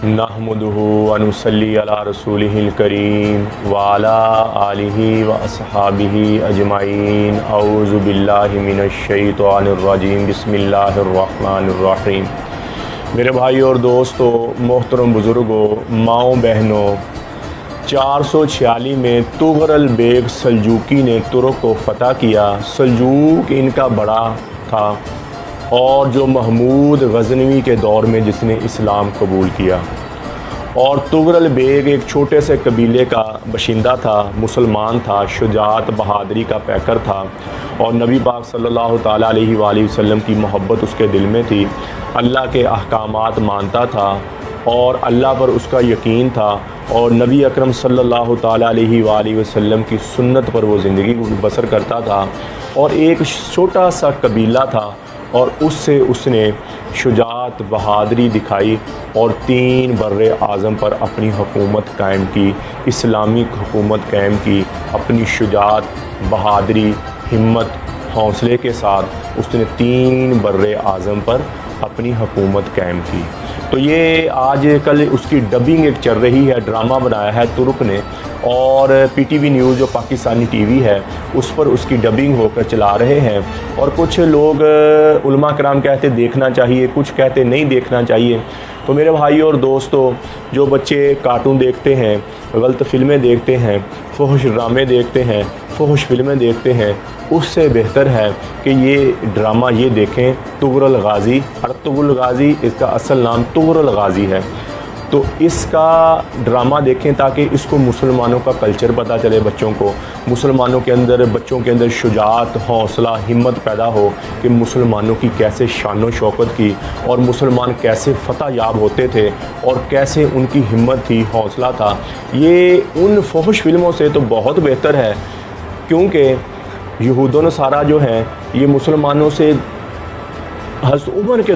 नहमदुहु व नुसल्ली अला रसूलिहिल करीम व अला आलिहि व अस्हाबिहि अजमाइन औज़ु बिल्लाहि मिनश शैतानिर रजीम बिस्मिल्लाहिर रहमानिर रहीम। मेरे भाई और दोस्तों, मोहतरम बुज़ुर्गों, माओ बहनों, 446 में तुगरल बेग सल्जूकी ने तुर्क को फ़तह किया। सल्जूक इनका बड़ा था और जो महमूद गज़नवी के दौर में जिसने इस्लाम कबूल किया, और तुगरल बेग एक छोटे से कबीले का बशिंदा था, मुसलमान था, शुजात बहादरी का पैकर था और नबी पाक सल्लल्लाहु ताला अलैहि वसल्लम की मोहब्बत उसके दिल में थी। अल्लाह के अहकामात मानता था और अल्लाह पर उसका यकीन था और नबी अकरम सल्लल्लाहु ताला अलैहि वसल्लम की सुन्नत पर वो ज़िंदगी बसर करता था। और एक छोटा सा कबीला था और उससे उसने शुजात बहादरी दिखाई और 3 बर्रे आज़म पर अपनी हुकूमत कायम की, इस्लामिक हुकूमत कायम की। अपनी शुजात बहादरी हिम्मत हौसले के साथ उसने 3 बर्रे आज़म पर अपनी हुकूमत कायम की। तो ये आज कल उसकी डबिंग एक चल रही है, ड्रामा बनाया है तुर्क ने, और पीटीवी न्यूज़ जो पाकिस्तानी टीवी है उस पर उसकी डबिंग होकर चला रहे हैं। और कुछ लोग उलमा कराम कहते देखना चाहिए, कुछ कहते नहीं देखना चाहिए। तो मेरे भाई और दोस्तों, जो बच्चे कार्टून देखते हैं, गलत फिल्में देखते हैं, फहश ड्रामे देखते हैं, फहश फिल्में देखते हैं, उससे बेहतर है कि ये ड्रामा ये देखें। तुगरल गाज़ी, अर्तुगरुल गाज़ी इसका असल नाम तुगरल गाज़ी है। तो इसका ड्रामा देखें ताकि इसको मुसलमानों का कल्चर पता चले, बच्चों को, मुसलमानों के अंदर, बच्चों के अंदर शुजात, हौसला, हिम्मत पैदा हो कि मुसलमानों की कैसे शान शौकत की और मुसलमान कैसे फ़तह याब होते थे और कैसे उनकी हिम्मत थी, हौसला था। ये उन फहश फिल्मों से तो बहुत बेहतर है, क्योंकि यहूद नसारा जो हैं ये मुसलमानों से हज़रत उमर के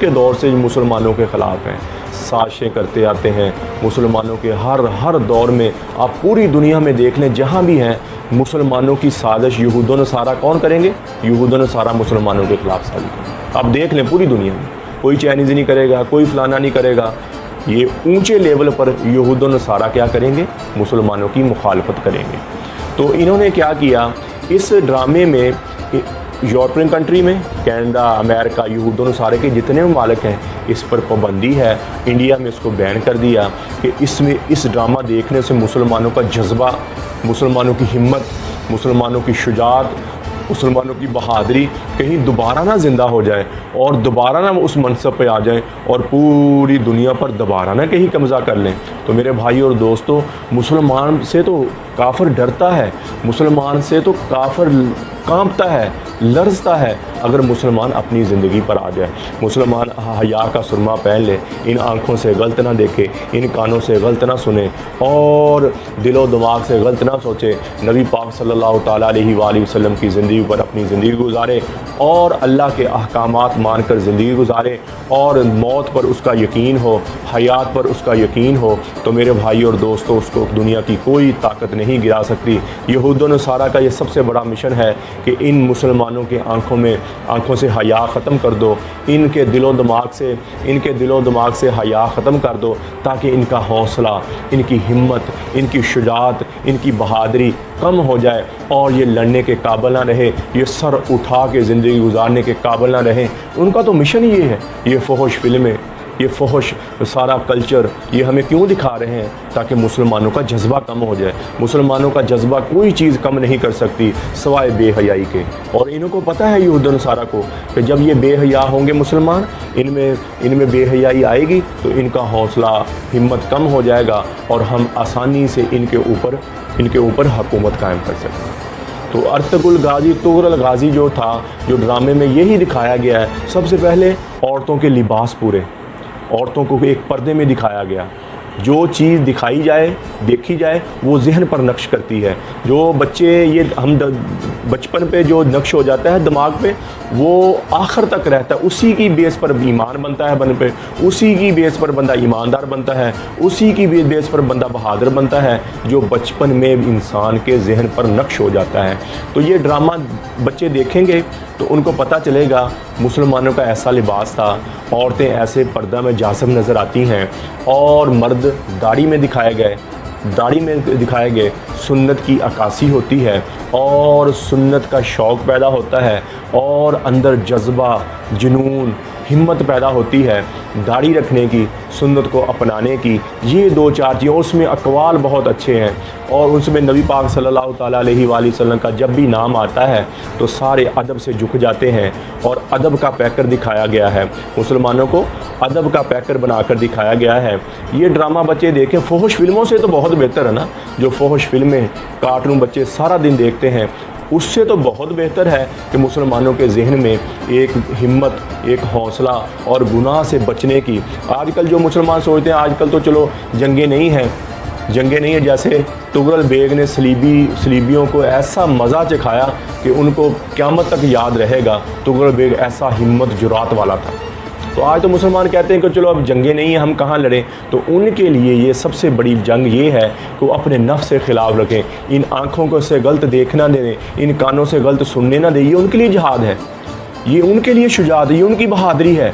दौर से मुसलमानों के ख़िलाफ़ हैं, साजिशें करते आते हैं मुसलमानों के। हर दौर में आप पूरी दुनिया में देख लें, जहाँ भी हैं मुसलमानों की साजिश यहूद नसारा कौन करेंगे? यहूद नसारा मुसलमानों के ख़िलाफ़ साजिश करेंगे। आप देख लें पूरी दुनिया में, कोई चाइनीज़ नहीं करेगा, कोई फ़लाना नहीं करेगा। ये ऊँचे लेवल पर यहूद नसारा क्या करेंगे? मुसलमानों की मुखालफत करेंगे। तो इन्होंने क्या किया इस ड्रामे में, यूरोपियन कंट्री में, कनाडा, अमेरिका, यहूद नसारे के जितने ममालिक हैं इस पर पाबंदी है। इंडिया में इसको बैन कर दिया कि इसमें इस ड्रामा देखने से मुसलमानों का जज्बा, मुसलमानों की हिम्मत, मुसलमानों की शुजात, मुसलमानों की बहादरी कहीं दोबारा ना ज़िंदा हो जाए और दोबारा ना उस मनसब पे आ जाए और पूरी दुनिया पर दोबारा ना कहीं कब्ज़ा कर लें। तो मेरे भाई और दोस्तों, मुसलमान से तो काफिर डरता है, मुसलमान से तो काफिर कांपता है, लरजता है अगर मुसलमान अपनी ज़िंदगी पर आ जाए। मुसलमान हया का सुरमा पहन ले, इन आँखों से गलत ना देखे, इन कानों से गलत ना सुने और दिलो दिमाग से गलत ना सोचे। नबी पाक सल्लल्लाहु ताला अलैहि वसल्लम की ज़िंदगी पर अपनी ज़िंदगी गुजारे और अल्लाह के अहकामात मानकर ज़िंदगी गुजारे और मौत पर उसका यकीन हो, हयात पर उसका यकीन हो। तो मेरे भाई और दोस्तों, उसको दुनिया की कोई ताकत नहीं गिरा सकती। यहूद नसारा का ये सबसे बड़ा मिशन है कि इन मुसलमानों के आँखों से हया ख़त्म कर दो, इनके दिलो दिमाग से हया ख़त्म कर दो, ताकि इनका हौसला, इनकी हिम्मत, इनकी शुजात, इनकी बहादरी कम हो जाए और ये लड़ने के काबिल ना रहे, ये सर उठा के ज़िंदगी गुजारने के काबिल ना रहे। उनका तो मिशन ये है। ये फहश फिल्में, ये फहश सारा कल्चर ये हमें क्यों दिखा रहे हैं? ताकि मुसलमानों का जज्बा कम हो जाए। मुसलमानों का जज्बा कोई चीज़ कम नहीं कर सकती सवाए बेहयाई के। और इनको पता है यहूद नसारा को कि जब ये बेहया होंगे मुसलमान, इनमें बेहयाई आएगी तो इनका हौसला, हिम्मत कम हो जाएगा और हम आसानी से इनके ऊपर हुकूमत कायम कर सकते हैं। तो अर्तुगरुल गाज़ी, तुगरल गाज़ी जो था, जो ड्रामे में यही दिखाया गया है। सबसे पहले औरतों के लिबास पूरे, औरतों को एक पर्दे में दिखाया गया जो चीज़ दिखाई जाए, देखी जाए, वो जहन पर नक्श करती है। जो बच्चे ये हम बचपन पे जो नक्श हो जाता है दिमाग पे, वो आखिर तक रहता है। उसी की बेस पर ईमान बनता है बंदे पे, उसी की बेस पर बंदा ईमानदार बनता है, उसी की बेस पर बंदा बहादुर बनता है, जो बचपन में इंसान के जहन पर नक्श हो जाता है। तो ये ड्रामा बच्चे देखेंगे तो उनको पता चलेगा मुसलमानों का ऐसा लिबास था, औरतें ऐसे पर्दा में जासम नज़र आती हैं, और मर्द दाढ़ी में दिखाए गए। सुन्नत की अक्कासी होती है और सुन्नत का शौक़ पैदा होता है, और अंदर जज्बा, जुनून, हिम्मत पैदा होती है दाढ़ी रखने की, सुन्नत को अपनाने की। ये 2-4 चीज़ें, और उसमें अक़वाल बहुत अच्छे हैं, और उसमें नबी पाक सल्लल्लाहु ताला अलैहि वसल्लम का जब भी नाम आता है तो सारे अदब से झुक जाते हैं, और अदब का पैकर दिखाया गया है। मुसलमानों को अदब का पैकर बनाकर दिखाया गया है। ये ड्रामा बच्चे देखें, फ़ोहश फिल्मों से तो बहुत बेहतर है ना, जो फ़ोहश फिल्में, कार्टून बच्चे सारा दिन देखते हैं, उससे तो बहुत बेहतर है कि मुसलमानों के जहन में एक हिम्मत, एक हौसला और गुनाह से बचने की। आजकल जो मुसलमान सोचते हैं आजकल तो चलो जंगें नहीं हैं, जैसे अर्तुग्रुल बेग ने सलीबियों को ऐसा मज़ा चखाया कि उनको क़यामत तक याद रहेगा। अर्तुग्रुल बेग ऐसा हिम्मत जुरात वाला था। तो आज तो मुसलमान कहते हैं कि चलो अब जंगें नहीं हैं, हम कहाँ लड़ें। तो उनके लिए ये सबसे बड़ी जंग ये है कि वो अपने नफ्स से ख़िलाफ़ रखें, इन आँखों को से गलत देखना दें, इन कानों से गलत सुनने ना दें। ये उनके लिए जिहाद है, ये उनके लिए शुजात है, ये उनकी बहादुरी है।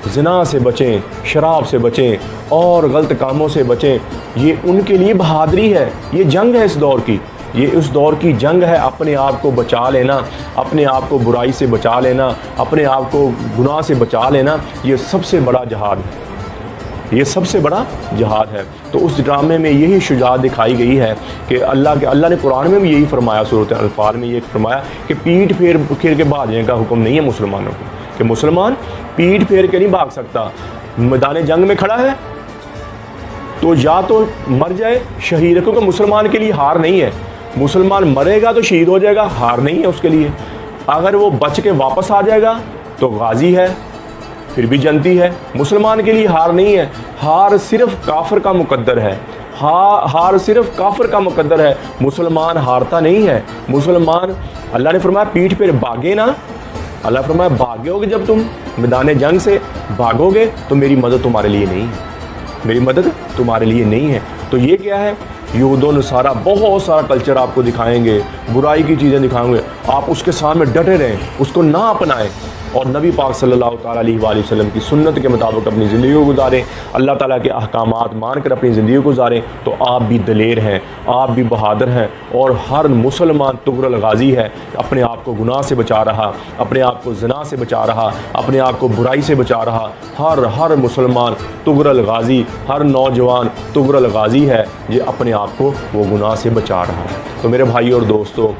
ज़िना से बचें, शराब से बचें और गलत कामों से बचें, ये उनके लिए बहादुरी है। ये जंग है इस दौर की, ये उस दौर की जंग है। अपने आप को बचा लेना, अपने आप को बुराई से बचा लेना, अपने आप को गुनाह से बचा लेना, ये सबसे बड़ा जिहाद है, ये सबसे बड़ा जिहाद है। तो उस ड्रामे में यही शुजाअत दिखाई गई है कि अल्लाह ने कुरान में भी यही फरमाया, सूरत अल-फाल में ये फरमाया कि पीठ फेर के भागने का हुक्म नहीं है मुसलमानों को, कि मुसलमान पीठ फेर के नहीं भाग सकता। मैदान जंग में खड़ा है तो या तो मर जाए शहीद, क्योंकि मुसलमान के लिए हार नहीं है। मुसलमान मरेगा तो शहीद हो जाएगा, हार नहीं है उसके लिए। अगर वो बच के वापस आ जाएगा तो गाजी है, फिर भी जनती है। मुसलमान के लिए हार नहीं है, हार सिर्फ काफिर का मुकद्दर है, हार सिर्फ काफिर का मुकद्दर है। मुसलमान हारता नहीं है। मुसलमान, अल्लाह ने फरमाया पीठ पर भागे ना, अल्लाह फरमाया भागोगे, जब तुम मैदान जंग से भागोगे तो मेरी मदद तुम्हारे लिए नहीं है, मेरी मदद तुम्हारे लिए नहीं है। तो ये क्या है, यहूद नसारा बहुत सारा कल्चर आपको दिखाएंगे, बुराई की चीज़ें दिखाएंगे, आप उसके सामने डटे रहें, उसको ना अपनाएं, और नबी पाक सल्लल्लाहु ताला अलैहि वसल्लम की सुन्नत के मुताबिक अपनी ज़िंदगी को गुजारें, अल्लाह ताला के अहकामात मान कर अपनी ज़िंदगी को गुजारें, तो आप भी दलेर हैं, आप भी बहादुर हैं। और हर मुसलमान अर्तुग्रुल गाज़ी है, अपने आप को गुनाह से बचा रहा, अपने आप को ज़िना से बचा रहा, अपने आप को बुराई से बचा रहा। हर मुसलमान अर्तुग्रुल गाज़ी, हर नौजवान अर्तुग्रुल गाज़ी है, ये अपने आप को वो गुनाह से बचा रहा है। तो मेरे भाई और दोस्तों,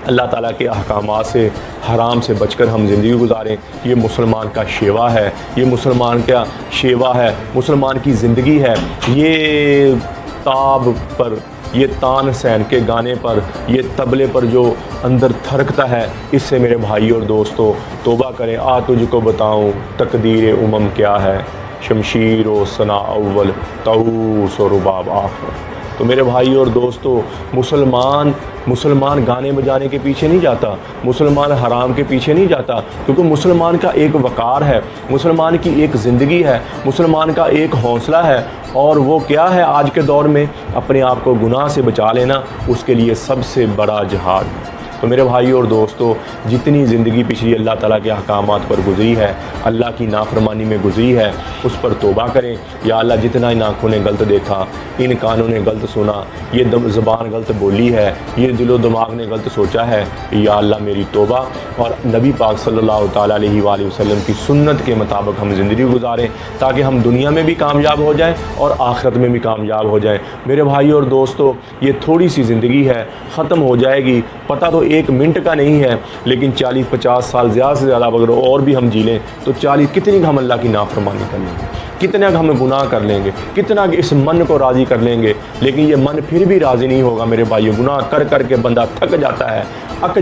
अल्लाह ताला के अहकामात से, हराम से बचकर हम ज़िंदगी गुजारें। ये मुसलमान का शेवा है, ये मुसलमान का शेवा है, मुसलमान की ज़िंदगी है। ये ताब पर, ये तान सैन के गाने पर, ये तबले पर जो अंदर थरकता है, इससे मेरे भाई और दोस्तों तौबा करें। आ तुझको बताऊं तकदीर उमम क्या है, शमशीर व सना अव्वल, तऊस और रुबाब आखिर। तो मेरे भाई और दोस्तों, मुसलमान गाने बजाने के पीछे नहीं जाता, मुसलमान हराम के पीछे नहीं जाता, क्योंकि मुसलमान का एक वक़ार है, मुसलमान की एक ज़िंदगी है, मुसलमान का एक हौसला है। और वो क्या है, आज के दौर में अपने आप को गुनाह से बचा लेना, उसके लिए सबसे बड़ा जिहाद। तो मेरे भाई और दोस्तों, जितनी ज़िंदगी पिछली अल्लाह ताला के अहकामात पर गुज़री है, अल्लाह की नाफरमानी में गुज़री है, उस पर तौबा करें। या अल्लाह, जितना इन आँखों ने गलत देखा, इन कानों ने गलत सुना, ये ज़बान गलत बोली है, ये दिलो दिमाग ने गलत सोचा है, या अल्लाह मेरी तौबा। और नबी पाक सल्लल्लाहु ताला अलैहि वसल्लम की सुन्नत के मुताबिक हम ज़िंदगी गुजारें, ताकि हम दुनिया में भी कामयाब हो जाएँ और आखिरत में भी कामयाब हो जाएँ। मेरे भाई और दोस्तों, ये थोड़ी सी ज़िंदगी है, ख़त्म हो जाएगी। पता तो 1 मिनट का नहीं है, लेकिन 40-50 साल ज़्यादा से ज़्यादा अगर और भी हम जी लें तो 40 कितनी हम अल्लाह की नाफरमानी कर लेंगे, कितना हम गुनाह कर लेंगे, कितना इस मन को राज़ी कर लेंगे। लेकिन ये मन फिर भी राज़ी नहीं होगा मेरे भाइयों। गुनाह कर कर के बंदा थक जाता है, अक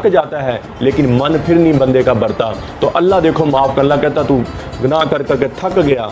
जाता है, लेकिन मन फिर नहीं बंदे का भरता। तो अल्लाह देखो माफ़ कर, अल्लाह कहता तू गुनाह कर कर के थक गया,